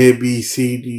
ABCD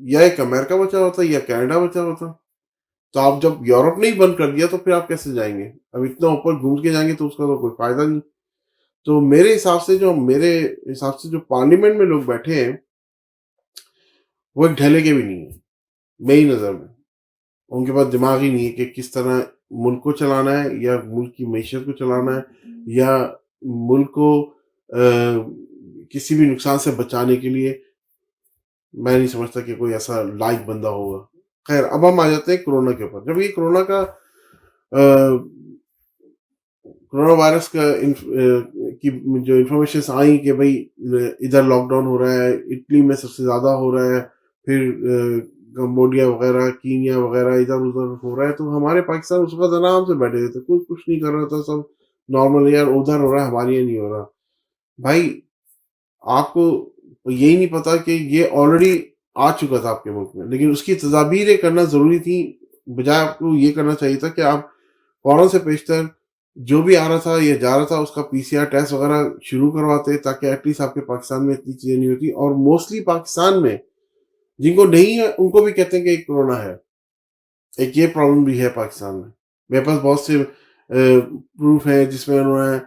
یا ایک امریکہ بچا ہوتا یا کینیڈا بچا ہوتا. تو آپ جب یورپ نے ہی بند کر دیا تو پھر آپ کیسے جائیں گے؟ اب اتنا اوپر گھوم کے جائیں گے تو اس کا تو کوئی فائدہ نہیں. تو میرے حساب سے جو پارلیمنٹ میں لوگ بیٹھے ہیں وہ ایک ڈھلے کے بھی نہیں ہیں میری نظر میں. ان کے پاس دماغ ہی نہیں ہے کہ کس طرح ملک کو چلانا ہے یا ملک کی معیشت کو چلانا ہے یا ملک کو کسی بھی نقصان سے بچانے کے لیے. میں نہیں سمجھتا کہ کوئی ایسا لائق بندہ ہوگا. خیر اب ہم آ جاتے ہیں کرونا کے اوپر. جب یہ کرونا وائرس کی جو انفارمیشن آئی کہ بھائی ادھر لاک ڈاؤن ہو رہا ہے, اٹلی میں سب سے زیادہ ہو رہا ہے, پھر کمبوڈیا وغیرہ کینیا وغیرہ ادھر ادھر ہو رہا ہے, تو ہمارے پاکستان اس وقت آرام سے بیٹھے تھے, کوئی کچھ نہیں کر رہا تھا, سب نارمل. یار ادھر ہو رہا ہے ہمارے یہاں نہیں ہو رہا. بھائی آپ کو یہی نہیں پتا کہ یہ آلریڈی آ چکا تھا آپ کے ملک میں, لیکن اس کی تدابیریں کرنا ضروری تھی. بجائے آپ کو یہ کرنا چاہیے تھا کہ آپ فوراً سے پیشتر جو بھی آ رہا تھا یا جا رہا تھا اس کا پی سی آر ٹیسٹ وغیرہ شروع کرواتے, تاکہ ایٹ لیسٹ آپ کے پاکستان میں اتنی چیزیں نہیں ہوتی. اور موسٹلی پاکستان میں جن کو نہیں ہے ان کو بھی کہتے ہیں کہ ایک کرونا ہے. ایک یہ پرابلم بھی ہے پاکستان میں. میرے پاس بہت سے پروف ہیں جس میں انہوں نے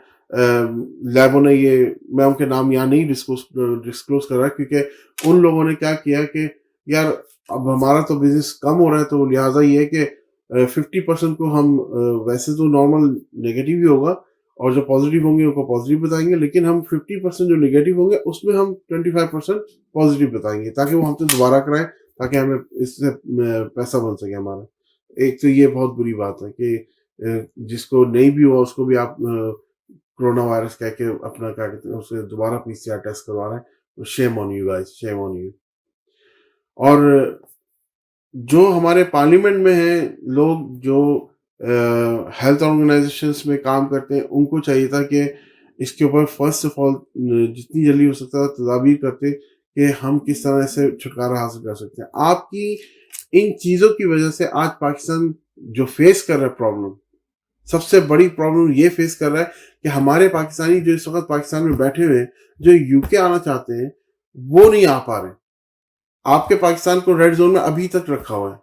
لیبوں نے, یہ میں ان کے نام یہاں نہیں ڈسکلوز کر رہا کیونکہ ان لوگوں نے کیا کیا کہ یار اب ہمارا تو بزنس کم ہو رہا ہے, تو لہٰذا یہ ہے کہ 50% کو ہم ویسے تو نارمل نیگیٹو ہی ہوگا اور جو پازیٹیو ہوں گے ان کو پازیٹیو بتائیں گے, لیکن ہم 50% جو نیگیٹو ہوں گے اس میں ہم 25% پازیٹیو بتائیں گے تاکہ وہ ہم سے دوبارہ کرائیں, تاکہ ہمیں اس سے پیسہ بن سکے ہمارا. ایک تو یہ بہت بری بات ہے کہ جس کو نہیں بھی ہوا اس کو بھی آپ کرونا وائرس کہہ کے اپنا کیا کہتے ہیں اسے دوبارہ پی سی آر ٹیسٹ کروا رہے ہیں. Shame on you guys, shame on you. اور جو ہمارے پارلیمنٹ میں ہیں لوگ جو ہیلتھ آرگنائزیشنس میں کام کرتے ہیں, ان کو چاہیے تھا کہ اس کے اوپر فرسٹ آف آل جتنی جلدی ہو سکتا تھا تدابیر کرتے کہ ہم کس طرح سے چھٹکارا حاصل کر سکتے ہیں. آپ کی ان چیزوں کی وجہ سے آج پاکستان جو فیس کر رہا ہے پرابلم, سب سے بڑی پرابلم یہ فیس کر رہا ہے کہ ہمارے پاکستانی جو اس وقت پاکستان میں بیٹھے ہوئے ہیں, جو یو کے آنا چاہتے ہیں وہ نہیں آ پا رہے. آپ کے پاکستان کو ریڈ زون میں ابھی تک رکھا ہوا ہے.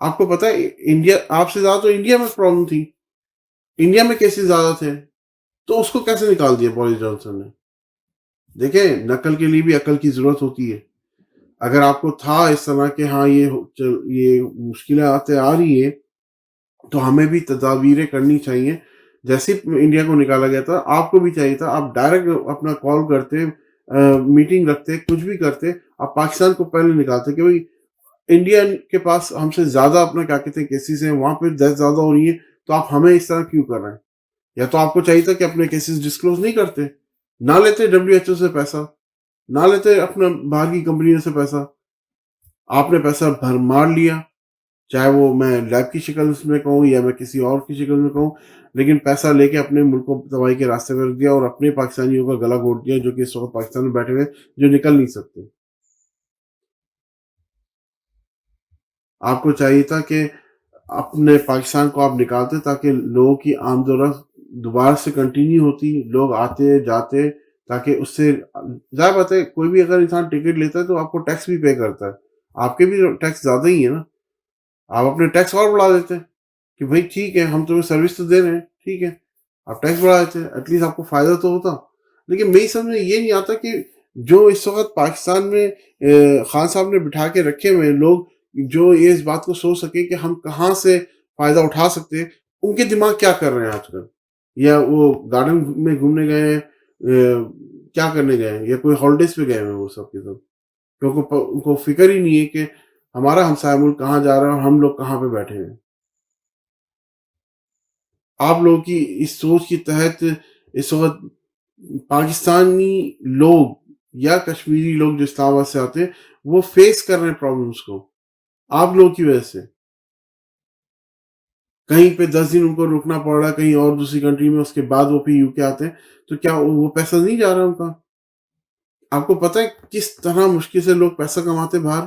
آپ کو پتا ہے انڈیا, آپ سے زیادہ تو انڈیا میں پرابلم تھی, انڈیا میں کیسز زیادہ تھے, تو اس کو کیسے نکال دیا بورس جانسن نے. دیکھیں نقل کے لیے بھی عقل کی ضرورت ہوتی ہے. اگر آپ کو تھا اس طرح کہ ہاں یہ مشکلات آ رہی ہیں تو ہمیں بھی تدابیریں کرنی چاہیے. جیسے انڈیا کو نکالا گیا تھا آپ کو بھی چاہیے تھا, آپ ڈائریکٹ اپنا کال کرتے, میٹنگ رکھتے, کچھ بھی کرتے, آپ پاکستان کو پہلے نکالتے کہ بھائی انڈیا کے پاس ہم سے زیادہ اپنا کیا کہتے ہیں کیسز ہیں, وہاں پہ ڈیتھ زیادہ ہو رہی ہے, تو آپ ہمیں اس طرح کیوں کر رہے ہیں. یا تو آپ کو چاہیے تھا کہ اپنے کیسز ڈسکلوز نہیں کرتے, نہ لیتے WHO سے پیسہ, نہ لیتے اپنا باہر کی کمپنیوں سے پیسہ. آپ نے پیسہ بھرمار لیا, چاہے وہ میں لیب کی شکل میں کہوں یا میں کسی اور کی شکل میں کہوں, لیکن پیسہ لے کے اپنے ملک کو تباہی کے راستے پر رکھ دیا اور اپنے پاکستانیوں کا گلا گھونٹ دیا جو کہ اس وقت پاکستان میں بیٹھے ہوئے جو نکل نہیں سکتے. آپ کو چاہیے تھا کہ اپنے پاکستان کو آپ نکالتے تاکہ لوگوں کی آمد و رفت دوبارہ سے کنٹینیو ہوتی, لوگ آتے جاتے, تاکہ اس سے ظاہر بات ہے کوئی بھی اگر انسان ٹکٹ لیتا ہے تو آپ کو ٹیکس بھی پے کرتا ہے, آپ کے بھی ٹیکس زیادہ ہی ہے نا. آپ اپنے ٹیکس اور بڑھا دیتے کہ بھائی ٹھیک ہے ہم تمہیں سروس تو دے رہے ہیں, ٹھیک ہے آپ ٹیکس بڑھا دیتے, ایٹ لیسٹ آپ کو فائدہ تو ہوتا. لیکن میری سمجھ میں یہ نہیں آتا کہ جو اس وقت پاکستان میں خان صاحب نے بٹھا کے رکھے ہوئے لوگ جو یہ اس بات کو سوچ سکے کہ ہم کہاں سے فائدہ اٹھا سکتے ہیں, ان کے دماغ کیا کر رہے ہیں آج کل. یا وہ گارڈن میں گھومنے گئے ہیں, کیا کرنے گئے ہیں, یا کوئی ہالیڈیز پہ گئے ہیں وہ سب کے سب, کیونکہ ان کو فکر ہی نہیں ہے کہ ہمارا ہمسایہ ملک کہاں جا رہا ہے اور ہم لوگ کہاں پہ بیٹھے ہیں. آپ لوگوں کی اس سوچ کے تحت اس وقت پاکستانی لوگ یا کشمیری لوگ جو اسلام آباد سے آتے ہیں وہ فیس کر رہے ہیں پرابلمس کو آپ لوگوں کی وجہ سے. کہیں پہ 10 دن ان کو رکنا پڑ رہا ہے کہیں اور دوسری کنٹری میں, اس کے بعد وہ پھر یو کے آتے ہیں, تو کیا وہ پیسہ نہیں جا رہا ان کا. آپ کو پتہ ہے کس طرح مشکل سے لوگ پیسہ کماتے باہر,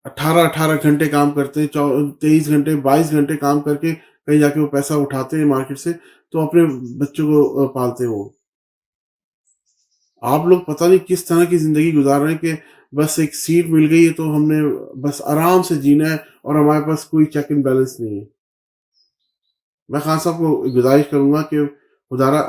18 گھنٹے کام کرتے, 23 گھنٹے 22 گھنٹے کام کر کے کہیں جا کے وہ پیسہ اٹھاتے ہیں مارکیٹ سے, تو اپنے بچوں کو پالتے ہیں. وہ آپ لوگ پتہ نہیں کس طرح کی زندگی گزار رہے ہیں کہ بس ایک سیٹ مل گئی ہے تو ہم نے بس آرام سے جینا ہے اور ہمارے پاس کوئی چیک اینڈ بیلنس نہیں ہے. میں خان صاحب کو گزارش کروں گا کہ خدارا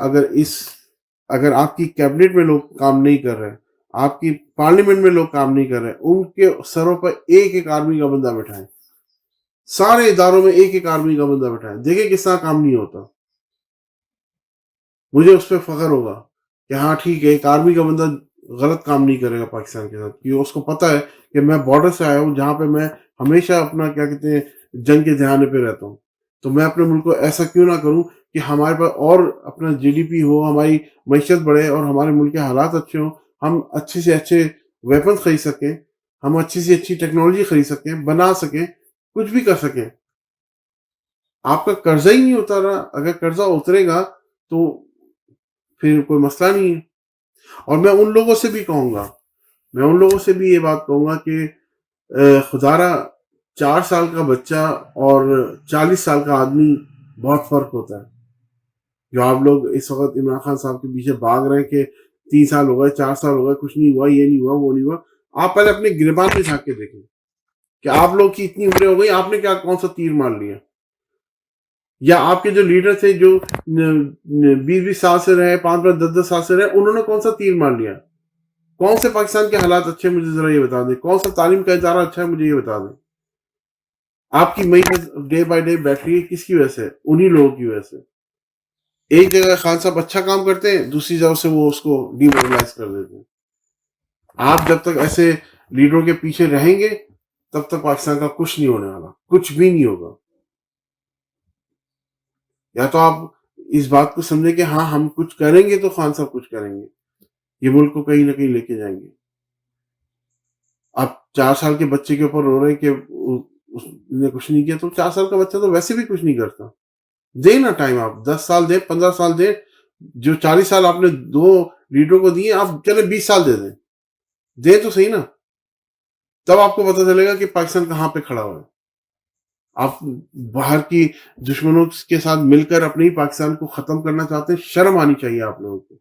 اگر آپ کی کیبنٹ میں لوگ کام نہیں کر رہے, آپ کی پارلیمنٹ میں لوگ کام نہیں کر رہے, ان کے سروں پر ایک ایک آرمی کا بندہ بٹھائیں, سارے اداروں میں ایک ایک آرمی کا بندہ بٹھائیں, دیکھیں کس طرح کام نہیں ہوتا. مجھے اس پہ فخر ہوگا کہ ہاں ٹھیک ہے, ایک آرمی کا بندہ غلط کام نہیں کرے گا پاکستان کے ساتھ, کیونکہ اس کو پتا ہے کہ میں بارڈر سے آیا ہوں جہاں پہ میں ہمیشہ اپنا کیا کہتے ہیں جنگ کے دھیانے پہ رہتا ہوں. تو میں اپنے ملک کو ایسا کیوں نہ کروں کہ ہمارے پاس اور اپنا جی ڈی پی ہو, ہماری معیشت بڑھے اور ہمارے ملک کے حالات اچھے ہوں, ہم اچھے سے اچھے ویپن خرید سکیں, ہم اچھی سے اچھی ٹیکنالوجی خرید سکیں, بنا سکیں, کچھ بھی کر سکیں. آپ کا قرضہ ہی نہیں اتر رہا, اگر قرضہ اترے گا تو پھر کوئی مسئلہ نہیں ہے. اور میں ان لوگوں سے بھی کہوں گا, میں ان لوگوں سے بھی یہ بات کہوں گا کہ خدارا 4 سال کا بچہ اور 40 سال کا آدمی بہت فرق ہوتا ہے. جو آپ لوگ اس وقت عمران خان صاحب کے پیچھے بھاگ رہے ہیں کہ 3 سال ہو گئے, 4 سال ہو گئے, کچھ نہیں ہوا, یہ نہیں ہوا, وہ نہیں ہوا. آپ پہلے اپنے گریبان میں جھانک کے دیکھیں کہ آپ لوگ کی اتنی عمریں ہو گئی, آپ نے کون سا تیر مار لیا, یا آپ کے جو لیڈر تھے جو 20 سال سے رہے, 5-10 سال سے رہے, انہوں نے کون سا تیر مار لیا. کون سے پاکستان کے حالات اچھے مجھے ذرا یہ بتا دیں, کون سا تعلیم کا ادارہ اچھا ہے مجھے یہ بتا دیں. آپ کی معیشت ڈے بائی ڈے بیٹھ رہی ہے, کس کی وجہ سے؟ انہی لوگوں کی وجہ سے. ایک جگہ خان صاحب اچھا کام کرتے ہیں, دوسری جگہ سے وہ اس کو ڈی موبلائز کر دیتے ہیں. آپ جب تک ایسے لیڈروں کے پیچھے رہیں گے تب تک پاکستان کا کچھ نہیں ہونے والا, کچھ بھی نہیں ہوگا. یا تو آپ اس بات کو سمجھیں کہ ہاں ہم کچھ کریں گے تو خان صاحب کچھ کریں گے, یہ ملک کو کہیں نہ کہیں لے کے جائیں گے. آپ 4 سال کے بچے کے اوپر رو رہے ہیں کہ اس نے کچھ نہیں کیا, تو 4 سال کا بچہ تو ویسے بھی کچھ نہیں کرتا. دے نا ٹائم, آپ 10 سال دیں, 15 سال دیں. جو 40 سال آپ نے 2 لیڈروں کو دیے, آپ چلے 20 سال دے دیں تو صحیح نا. تب آپ کو پتہ چلے گا کہ پاکستان کہاں پہ کھڑا ہوا ہے. آپ باہر کی دشمنوں کے ساتھ مل کر اپنے ہی پاکستان کو ختم کرنا چاہتے ہیں, شرم آنی چاہیے آپ لوگوں کو.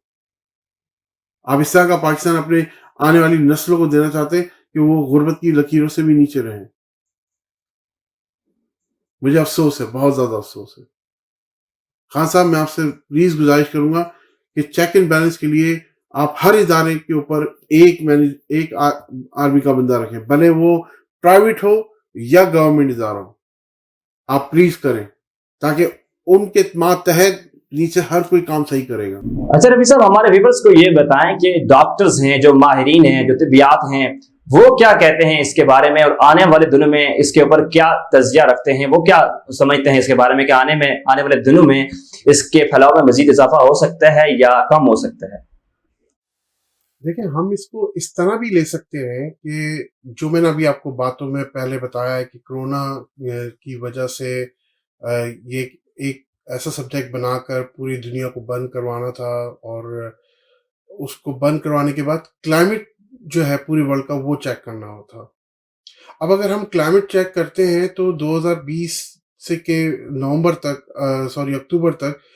آپ اس طرح کا پاکستان اپنے آنے والی نسلوں کو دینا چاہتے ہیں کہ وہ غربت کی لکیروں سے بھی نیچے رہیں. مجھے افسوس ہے, بہت زیادہ افسوس ہے. خان صاحب میں آپ سے پلیز گزارش کروں گا کہ چیک اینڈ بیلنس کے لیے آپ ہر ادارے کے اوپر ایک آرمی کا بندہ رکھیں, بھلے وہ پرائیویٹ ہو یا گورنمنٹ ادارہ ہو. آپ پلیز کریں تاکہ ان کے ماتحت نیچے ہر کوئی کام صحیح کرے گا. اچھا رفیع صاحب, ہمارے ویورز کو یہ بتائیں کہ ڈاکٹرز ہیں, جو ماہرین ہیں, جو طبیات ہیں, وہ کیا کہتے ہیں اس کے بارے میں, اور آنے والے دنوں میں اس کے اوپر کیا تجزیہ رکھتے ہیں, وہ کیا سمجھتے ہیں اس کے بارے میں کہ آنے والے دنوں میں اس کے پھیلاؤ میں مزید اضافہ ہو سکتا ہے یا کم ہو سکتا ہے؟ دیکھیں, ہم اس کو اس طرح بھی لے سکتے ہیں کہ جو میں نے ابھی آپ کو باتوں میں پہلے بتایا ہے کہ کرونا کی وجہ سے یہ ایک ایسا سبجیکٹ بنا کر پوری دنیا کو بند کروانا تھا, اور اس کو بند کروانے کے بعد کلائمیٹ جو ہے پوری ورلڈ کا وہ چیک کرنا ہوتا. اب اگر ہم کلائمیٹ چیک کرتے ہیں تو 2020 سے کے اکتوبر تک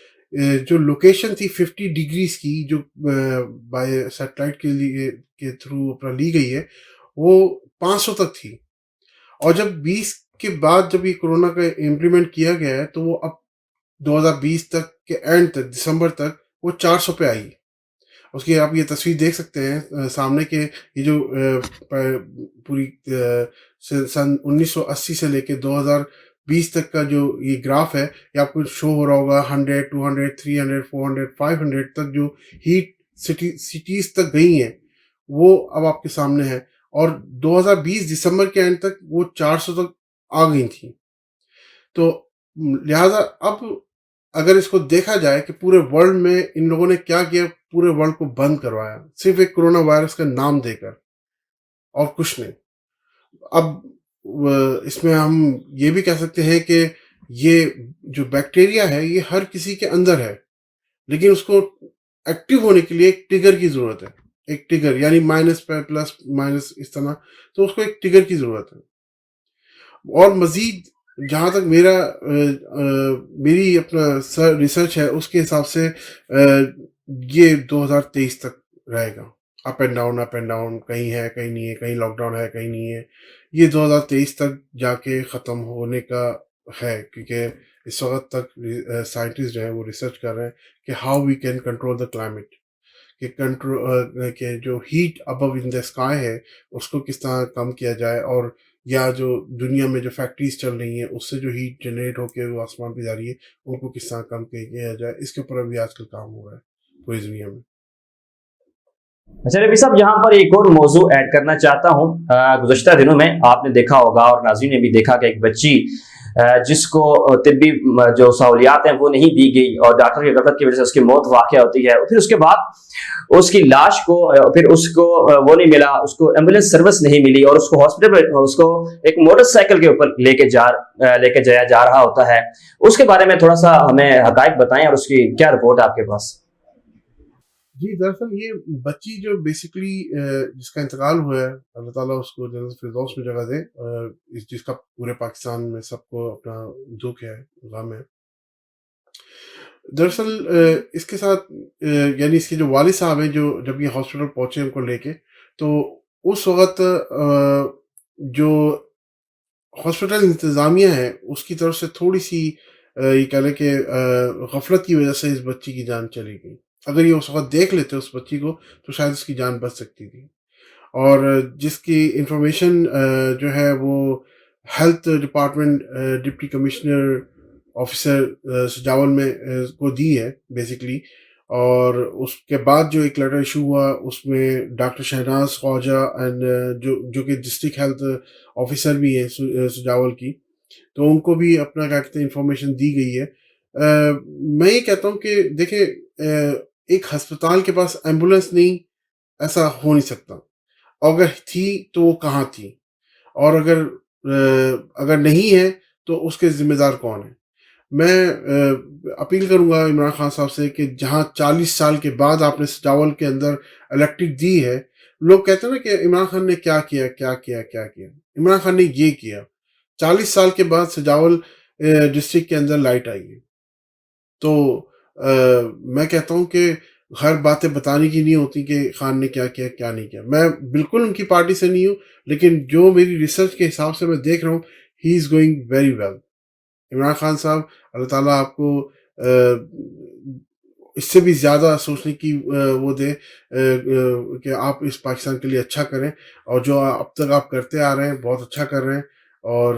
جو لوکیشن تھی 50 ڈگریز کی, جو بائی سیٹلائٹ کے تھرو اپنا لی گئی ہے, وہ 500 تک تھی. اور جب 20 کے بعد جب یہ کرونا کا امپلیمنٹ کیا گیا ہے تو وہ اب 2020 تک کے اینڈ تک, دسمبر تک, وہ 400 پہ آئی. اس کی آپ یہ تصویر دیکھ سکتے ہیں سامنے کے, یہ جو پوری سن 1980 سے لے کے 2020 تک کا جو یہ گراف ہے, یہ آپ کو شو ہو رہا ہوگا. 100, 200, 300, 400, 500 تک جو ہیٹ سٹیز تک گئی ہیں وہ اب آپ کے سامنے ہے. اور 2020 دسمبر کے اینڈ تک وہ 400 تک آ گئی تھیں. تو لہٰذا اب اگر اس کو دیکھا جائے کہ پورے ورلڈ میں ان لوگوں نے کیا کیا, پورے ورلڈ کو بند کروایا صرف ایک کرونا وائرس کا نام دے کر, اور کچھ نہیں. اب اس میں ہم یہ بھی کہہ سکتے ہیں کہ یہ جو بیکٹیریا ہے یہ ہر کسی کے اندر ہے, لیکن اس کو ایکٹیو ہونے کے لیے ایک ٹریگر کی ضرورت ہے. ایک ٹریگر یعنی مائنس پہ پلس مائنس اس طرح, تو اس کو ایک ٹریگر کی ضرورت ہے. اور مزید جہاں تک میری اپنا ریسرچ ہے اس کے حساب سے یہ 2023 تک رہے گا. اپ اینڈ ڈاؤن، کہیں ہے کہیں نہیں ہے، کہیں لاک ڈاؤن ہے کہیں نہیں ہے. یہ 2023 تک جا کے ختم ہونے کا ہے، کیونکہ اس وقت تک سائنٹسٹ جو ہیں وہ ریسرچ کر رہے ہیں کہ how we can control the climate, کہ جو heat Abu in the sky ہے اس کو کس طرح کم کیا جائے، اور یا جو دنیا میں جو فیکٹریز چل رہی ہیں اس سے جو ہیٹ جنریٹ ہو کے وہ آسمان پہ جا رہی ہے ان کو کس طرح کم کیا جائے. اس کے اوپر ابھی آج کل کام ہو رہا ہے پوری دنیا میں. اچھا رفیع صاحب، یہاں پر ایک اور موضوع ایڈ کرنا چاہتا ہوں. گزشتہ دنوں میں آپ نے دیکھا ہوگا اور ناظرین نے بھی دیکھا کہ ایک بچی جس کو طبی جو سہولیات ہیں وہ نہیں دی گئی اور ڈاکٹر کی غفلت کی وجہ سے اس کی موت واقع ہوتی ہے، پھر اس کے بعد اس کی لاش کو پھر اس کو وہ نہیں ملا، اس کو ایمبولینس سروس نہیں ملی اور اس کو ہاسپٹل اس کو ایک موٹر سائیکل کے اوپر لے کے جایا جا رہا ہوتا ہے. اس کے بارے میں تھوڑا سا ہمیں حقائق بتائیں اور اس کی کیا رپورٹ آپ کے پاس؟ جی دراصل یہ بچی جو بیسکلی جس کا انتقال ہوا ہے، اللہ تعالیٰ اس کو جنت الفردوس میں جگہ دے، جس کا پورے پاکستان میں سب کو اپنا دکھ ہے، غم ہے. دراصل اس کے ساتھ یعنی اس کے جو والد صاحب ہیں، جو جب یہ ہاسپٹل پہنچے ان کو لے کے، تو اس وقت جو ہاسپٹل انتظامیہ ہے اس کی طرف سے تھوڑی سی یہ کہہ لیں کہ غفلت کی وجہ سے اس بچی کی جان چلی گئی. اگر یہ اس وقت دیکھ لیتے اس بچی کو تو شاید اس کی جان بچ سکتی تھی. اور جس کی انفارمیشن جو ہے وہ health department deputy commissioner officer Sajawal میں کو دی ہے بیسکلی. اور اس کے بعد جو ایک لیٹر ایشو ہوا اس میں ڈاکٹر شہناز خواجہ اینڈ جو کہ ڈسٹرکٹ ہیلتھ آفیسر بھی ہیں سجاول کی، تو ان کو بھی اپنا کیا کہتے ہیں انفارمیشن دی گئی ہے. میں یہ کہتا ہوں کہ دیکھیں ایک ہسپتال کے پاس ایمبولینس نہیں، ایسا ہو نہیں سکتا. اگر تھی تو وہ کہاں تھی، اور اگر نہیں ہے تو اس کے ذمہ دار کون ہے. میں اپیل کروں گا عمران خان صاحب سے کہ جہاں 40 سال کے بعد آپ نے سجاول کے اندر الیکٹرک دی ہے، لوگ کہتے ہیں نا کہ عمران خان نے کیا کیا. عمران خان نے یہ کیا. 40 سال کے بعد سجاول ڈسٹرکٹ کے اندر لائٹ آئی ہے. تو میں کہتا ہوں کہ ہر باتیں بتانے کی نہیں ہوتی کہ خان نے کیا کیا کیا نہیں کیا. میں بالکل ان کی پارٹی سے نہیں ہوں، لیکن جو میری ریسرچ کے حساب سے میں دیکھ رہا ہوں he is going very well. Imran Khan sahib, Allah تعالیٰ آپ کو اس سے بھی زیادہ سوچنے کی وہ دے کہ آپ اس پاکستان کے لیے اچھا کریں، اور جو اب تک آپ کرتے آ رہے ہیں بہت اچھا کر رہے ہیں. اور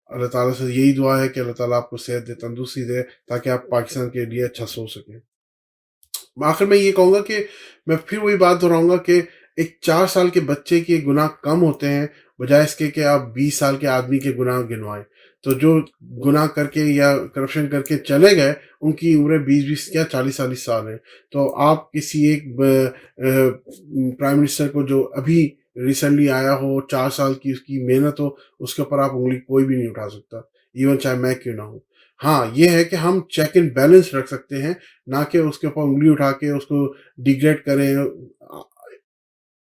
اللہ تعالیٰ سے یہی دعا ہے کہ اللہ تعالیٰ آپ کو صحت دے، تندرستی دے، تاکہ آپ پاکستان کے لیے اچھا سوچ سکیں. آخر میں یہ کہوں گا کہ میں پھر وہی بات دہراؤں گا کہ ایک 4 سال کے بچے کے گناہ کم ہوتے ہیں بجائے اس کے کہ آپ 20 سال کے آدمی کے گناہ گنوائیں. تو جو گناہ کر کے یا کرپشن کر کے چلے گئے ان کی عمریں 20 کیا 40 سال ہیں. تو آپ کسی ایک پرائم منسٹر کو جو ابھی ریسنٹلی آیا ہو، 4 سال کی اس کی محنت ہو، اس کے اوپر آپ انگلی کوئی بھی نہیں اٹھا سکتا، ایون چاہے میں کیوں نہ ہوں. ہاں یہ ہے کہ ہم چیک اینڈ بیلنس رکھ سکتے ہیں، نہ کہ اس کے اوپر انگلی اٹھا کے اس کو ڈیگریڈ کریں.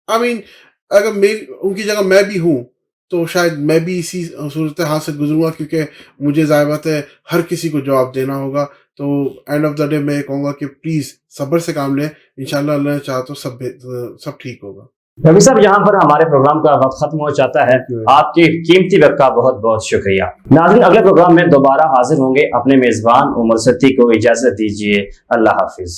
اگر ان کی جگہ میں بھی ہوں تو شاید میں بھی اسی صورتحال سے گزروں گا، کیونکہ مجھے ظاہر بات ہے ہر کسی کو جواب دینا ہوگا. تو اینڈ آف دا ڈے میں کہوں گا کہ پلیز صبر سے کام لیں، انشاءاللہ اللہ نے چاہا تو سب ٹھیک ہوگا. رفیع صاحب، یہاں پر ہمارے پروگرام کا وقت ختم ہو جاتا ہے. آپ کی قیمتی وقت کا بہت بہت شکریہ. ناظرین، اگلے پروگرام میں دوبارہ حاضر ہوں گے. اپنے میزبان عمر ستی کو اجازت دیجیے. اللہ حافظ.